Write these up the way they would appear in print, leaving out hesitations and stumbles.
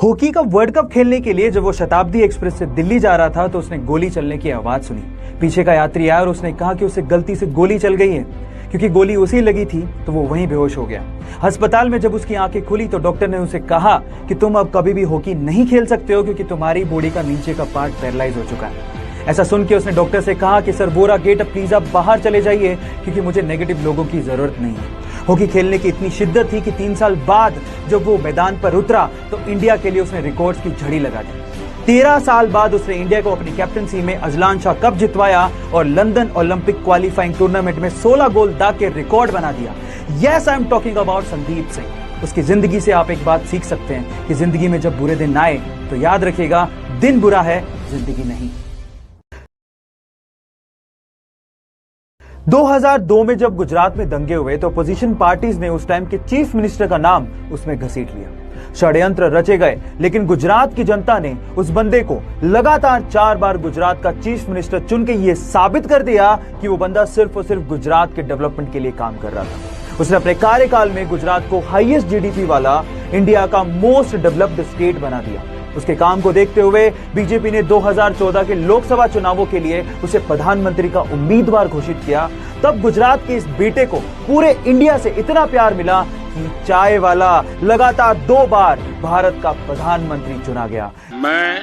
Hockey का world cup खेलने के लिए जब वो शताब्दी एक्सप्रेस से दिल्ली जा रहा था तो उसने गोली चलने की आवाज सुनी। पीछे का यात्री आया और उसने कहा कि उसे गलती से गोली चल गई है। क्योंकि गोली उसी लगी थी तो वो वहीं बेहोश हो गया। अस्पताल में जब उसकी आंखें खुली तो डॉक्टर ने उसे कहा कि तुम अब कभी भी हॉकी नहीं खेल सकते हो क्योंकि तुम्हारी बॉडी का नीचे का पार्ट पैरालाइज हो चुका है। ऐसा सुन के उसने डॉक्टर से कहा कि सर वोरा गेट अब प्लीज आप बाहर चले जाइए क्योंकि मुझे नेगेटिव लोगों की जरूरत नहीं है। हॉकी खेलने की इतनी शिद्दत थी कि 3 साल बाद जब वो मैदान पर उतरा तो इंडिया के लिए उसने रिकॉर्ड्स की झड़ी लगा दी। 13 साल बाद उसने इंडिया को अपनी कैप्टनसी में अजलान शाह कप जितवाया और लंदन ओलंपिक क्वालिफाइंग टूर्नामेंट में 16 गोल दाग के रिकॉर्ड बना दिया। Yes, I am talking about Sandeep Singh. उसकी जिंदगी से आप एक बात सीख सकते हैं कि जिंदगी में जब बुरे दिन आए तो याद रखिएगा, दिन बुरा है, जिंदगी नहीं। 2002 में जब गुजरात में दंगे हुए तो अपोजिशन पार्टीज ने उस टाइम के चीफ मिनिस्टर का नाम उसमें घसीट लिया। षड्यंत्र रचे गए, लेकिन गुजरात की जनता ने उस बंदे को लगातार 4 बार गुजरात का चीफ मिनिस्टर चुन के यह साबित कर दिया कि वो बंदा सिर्फ और सिर्फ गुजरात के डेवलपमेंट के लिए काम कर रहा था। उसने अपने कार्यकाल में गुजरात को हाईएस्ट जीडीपी वाला इंडिया का मोस्ट डेवलप्ड स्टेट बना दिया। उसके काम को देखते हुए बीजेपी ने 2014 के लोकसभा चुनावों के लिए उसे प्रधानमंत्री का उम्मीदवार घोषित किया। तब गुजरात के इस बेटे को पूरे इंडिया से इतना प्यार मिला कि चाय वाला लगातार 2 बार भारत का प्रधानमंत्री चुना गया। मैं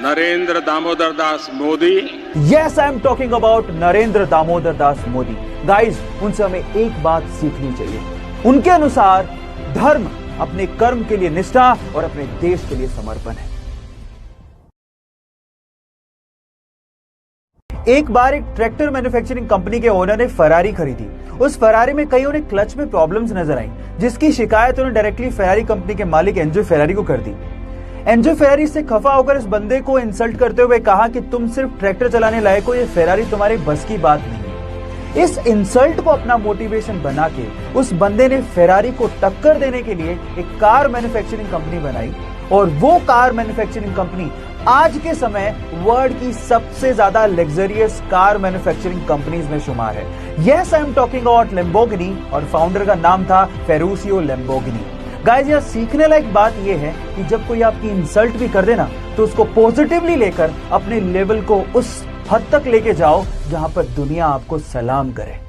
Narendra Damodar Das Modi. Yes, I am talking about Narendra Damodar Das Modi. Guys, उनसे हमें एक बात सीखनी चाहिए। उनके अनुसार धर्म अपने कर्म के लिए निष्ठा और अपने देश के लिए समर्पण है। एक बार एक ट्रैक्टर मैन्युफैक्चरिंग कंपनी के ओनर ने फरारी खरीदी। उस फरारी में कई उन्हें क्लच में प्रॉब्लम्स नजर आई, जिसकी शिकायत उन्होंने डायरेक्टली फरारी कंपनी के मालिक एंजो फेरारी को कर दी। एंजो फेरारी से खफा होकर इस बंदे को इंसल्ट करते हुए कहा कि तुम सिर्फ ट्रैक्टर चलाने लायक हो, ये फेरारी तुम्हारे बस की बात नहीं। इस इंसल्ट को अपना मोटिवेशन बना के उस बंदे ने फेरारी को टक्कर देने के लिए एक कार मैन्युफैक्चरिंग कंपनी बनाई और वो कार मैन्युफैक्चरिंग कंपनी आज के समय वर्ल्ड की सबसे ज्यादा लग्जरियस कार मैन्युफैक्चरिंग कंपनीज में शुमार है। Yes, I am talking about Lamborghini और फाउंडर का नाम था फेरुशियो लैम्बोर्गिनी। गाइस, यह सीखने लायक बात यह है कि जब कोई आपकी इंसल्ट भी कर देना तो उसको पॉजिटिवली लेकर अपने लेवल को उस हद तक लेके जाओ जहां पर दुनिया आपको सलाम करे।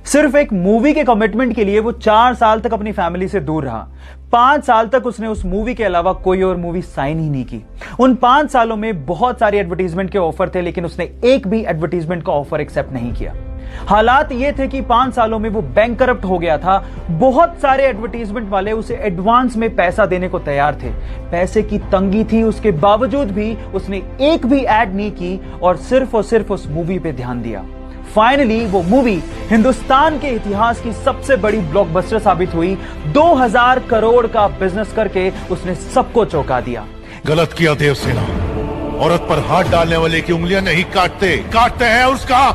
सिर्फ एक मूवी के कमिटमेंट के लिए वो 4 साल तक अपनी फैमिली से दूर रहा। 5 साल तक उसने उस मूवी के अलावा कोई और मूवी साइन ही नहीं की। उन 5 सालों में बहुत सारे एडवर्टीजमेंट के ऑफर थे, लेकिन उसने एक भी एडवर्टीजमेंट का ऑफर एक्सेप्ट नहीं किया। हालात ये थे कि 5 सालों में वो बैंकरप्ट हो गया था। बहुत सारे एडवर्टीजमेंट वाले उसे एडवांस में पैसा देने को तैयार थे। पैसे की तंगी थी, उसके बावजूद भी उसने एक भी एड नहीं की और सिर्फ उस मूवी पे ध्यान दिया। फाइनली वो मूवी हिंदुस्तान के इतिहास की सबसे बड़ी ब्लॉकबस्टर साबित हुई। 2000 करोड़ का बिजनेस करके उसने सबको चौंका दिया। गलत किया देवसेना, औरत पर हाथ डालने वाले की उंगलियां नहीं काटते हैं उसका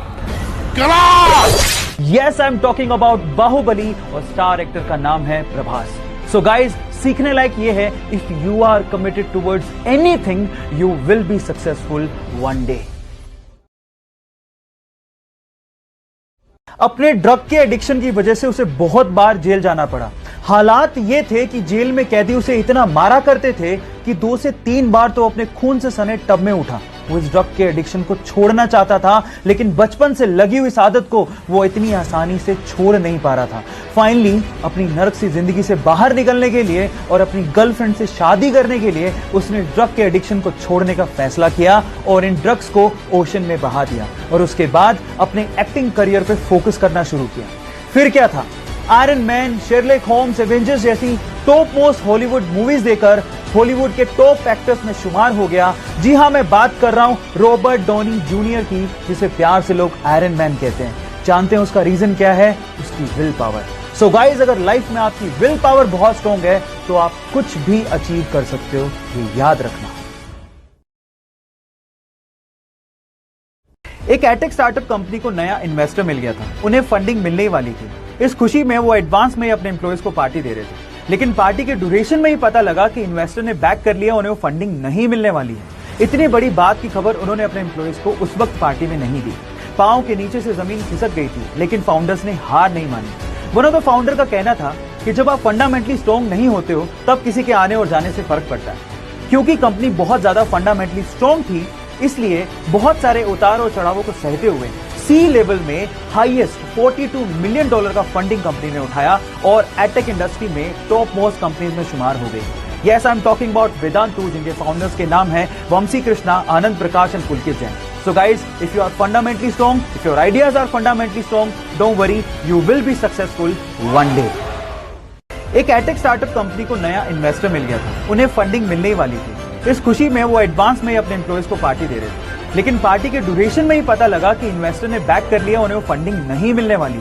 गला। Yes, I am talking about Baahubali और स्टार एक्टर का नाम है प्रभास। सो गाइज, सीखने लायक ये है, if you are committed towards anything you will be successful one day. अपने ड्रग के एडिक्शन की वजह से उसे बहुत बार जेल जाना पड़ा। हालात ये थे कि जेल में कैदी उसे इतना मारा करते थे कि 2 से 3 बार तो अपने खून से सने टब में उठा। वो इस ड्रग के एडिक्शन को छोड़ना चाहता था, लेकिन बचपन से लगी हुई इस आदत को वो इतनी आसानी से छोड़ नहीं पा रहा था। फाइनली अपनी नरक सी जिंदगी से बाहर निकलने के लिए और अपनी गर्लफ्रेंड से शादी करने के लिए उसने ड्रग के एडिक्शन को छोड़ने का फैसला किया और इन ड्रग्स को ओशन में बहा दिया और उसके बाद अपने एक्टिंग करियर पे फोकस करना शुरू किया। फिर क्या था, Iron Man, Sherlock Holmes, Avengers जैसी टॉप मोस्ट हॉलीवुड मूवीज देकर हॉलीवुड के टॉप एक्टर्स में शुमार हो गया। जी हां, मैं बात कर रहा हूं रॉबर्ट डॉनी जूनियर की, जिसे प्यार से लोग आयरन मैन कहते हैं। जानते हैं उसका रीजन क्या है? उसकी विल पावर। सो गाइज, अगर लाइफ में आपकी विल पावर बहुत स्ट्रॉन्ग है तो आप कुछ भी अचीव कर सकते हो, ये याद रखना। एक एटेक स्टार्टअप कंपनी को नया इन्वेस्टर मिल गया था। उन्हें फंडिंग मिलने ही वाली थी। इस खुशी में वो एडवांस में ही अपने एम्प्लॉयज को पार्टी दे रहे थे, लेकिन पार्टी के ड्यूरेशन में ही पता लगा कि इन्वेस्टर ने बैक कर लिया, उन्हें वो फंडिंग नहीं मिलने वाली है। इतनी बड़ी बात की खबर उन्होंने अपने एम्प्लॉयज को उस वक्त पार्टी में नहीं दी। पांव के नीचे से जमीन खिसक गई थी, लेकिन फाउंडर्स ने हार नहीं मानी। वन ऑफ द फाउंडर का कहना था कि जब आप फंडामेंटली स्ट्रॉन्ग नहीं होते हो तब किसी के आने और जाने से फर्क पड़ता है। क्योंकि कंपनी बहुत ज्यादा फंडामेंटली स्ट्रॉन्ग थी, इसलिए बहुत सारे उतार और चढ़ावों को सहते हुए सी लेवल में हाईएस्ट $42 मिलियन का फंडिंग कंपनी ने उठाया और एडटेक इंडस्ट्री में टॉप मोस्ट कंपनीज में शुमार हो गई। Yes, I'm talking about Vedantu, जिनके फाउंडर्स के नाम हैं Vamsi Krishna, Anand Prakash and Pulkit Jain. So guys, if you are fundamentally strong, if your ideas are fundamentally strong, don't worry, you will be successful one day. एक edtech startup company को नया investor मिल गया था, उन्हें फंडिंग मिलने ही वाली थी। इस खुशी में वो एडवांस में ही अपने एम्प्लॉयज को पार्टी दे रहे थे, लेकिन पार्टी के ड्यूरेशन में ही पता लगा कि इन्वेस्टर ने बैक कर लिया, उन्हें वो फंडिंग नहीं मिलने वाली।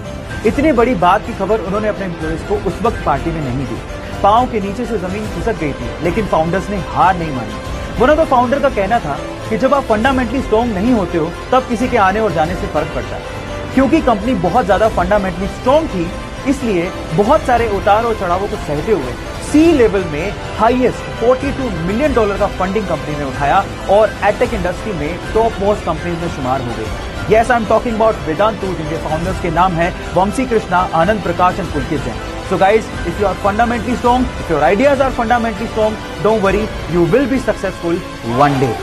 इतनी बड़ी बात की खबर उन्होंने अपने एम्प्लॉयज को उस वक्त पार्टी में नहीं दी। पांव के नीचे से जमीन खिसक गई थी, लेकिन फाउंडर्स ने हार नहीं मानी। वन ऑफ द फाउंडर का कहना था कि जब आप फंडामेंटली स्ट्रॉन्ग नहीं होते हो तब किसी के आने और जाने से फर्क पड़ता है। क्योंकि कंपनी बहुत ज्यादा फंडामेंटली स्ट्रॉन्ग थी, इसलिए बहुत सारे उतार और चढ़ावों को सहते हुए सी लेवल में हाईएस्ट $42 मिलियन का फंडिंग कंपनी ने उठाया और एडटेक इंडस्ट्री में टॉप मोस्ट कंपनीज में शुमार हो गई। Yes, I'm talking about Vedantu, जिनके फाउंडर्स के नाम हैं Vamsi Krishna, Anand Prakash and Pulkit Jain. So guys, if you are fundamentally strong, if your ideas are fundamentally strong, don't worry, you will be successful one day.